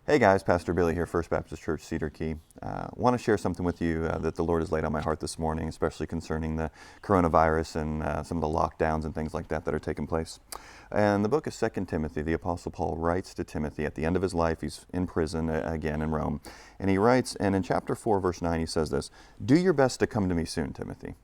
Hey guys, Pastor Billy here, First Baptist Church, Cedar Key. Want to share something with you that the Lord has laid on my heart this morning, especially concerning the coronavirus and some of the lockdowns and things like that that are taking place. And the book of 2 Timothy, the Apostle Paul writes to Timothy at the end of his life. He's in prison again in Rome. And he writes, and in chapter 4, verse 9, he says this, "Do your best to come to me soon, Timothy."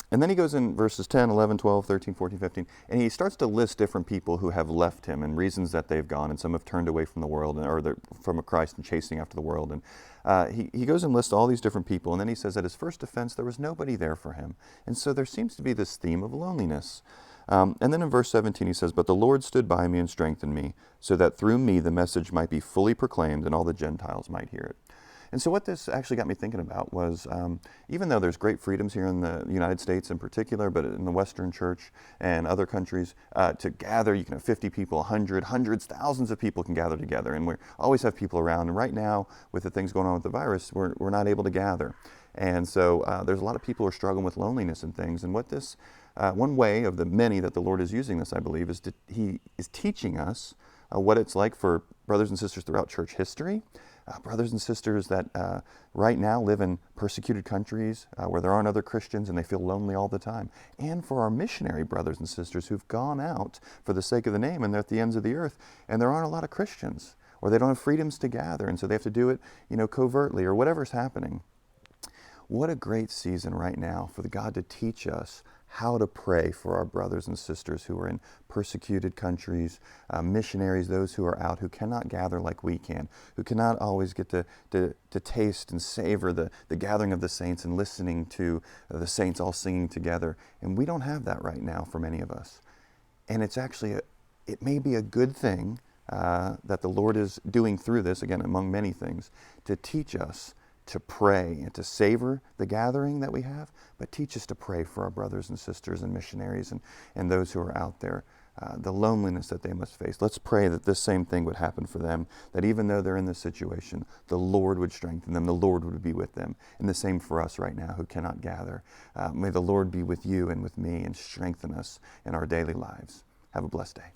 And then he goes in verses 10, 11, 12, 13, 14, 15, and he starts to list different people who have left him and reasons that they've gone, and some have turned away from the world, or they're from Christ and chasing after the world. And he goes and lists all these different people, and then he says at his first offense, there was nobody there for him. And so there seems to be this theme of loneliness. And then in verse 17 he says, "But the Lord stood by me and strengthened me, so that through me the message might be fully proclaimed and all the Gentiles might hear it." And so what this actually got me thinking about was, even though there's great freedoms here in the United States in particular, but in the Western church and other countries, to gather, you can have 50 people, 100, hundreds, thousands of people can gather together, and we always have people around. And right now, with the things going on with the virus, we're not able to gather. And so there's a lot of people who are struggling with loneliness and things. And what this, one way of the many that the Lord is using this, I believe, is He is teaching us what it's like for brothers and sisters throughout church history, brothers and sisters that right now live in persecuted countries where there aren't other Christians and they feel lonely all the time, and for our missionary brothers and sisters who've gone out for the sake of the name and they're at the ends of the earth and there aren't a lot of Christians, or they don't have freedoms to gather, and so they have to do it, covertly, or whatever's happening. What a great season right now for the God to teach us how to pray for our brothers and sisters who are in persecuted countries, missionaries, those who are out, who cannot gather like we can, who cannot always get to taste and savor the gathering of the saints and listening to the saints all singing together. And we don't have that right now for many of us. And it's actually, it may be a good thing that the Lord is doing through this, again, among many things, to teach us to pray and to savor the gathering that we have, but teach us to pray for our brothers and sisters and missionaries and those who are out there, the loneliness that they must face. Let's pray that this same thing would happen for them, that even though they're in this situation, the Lord would strengthen them, the Lord would be with them. And the same for us right now who cannot gather. May the Lord be with you and with me and strengthen us in our daily lives. Have a blessed day.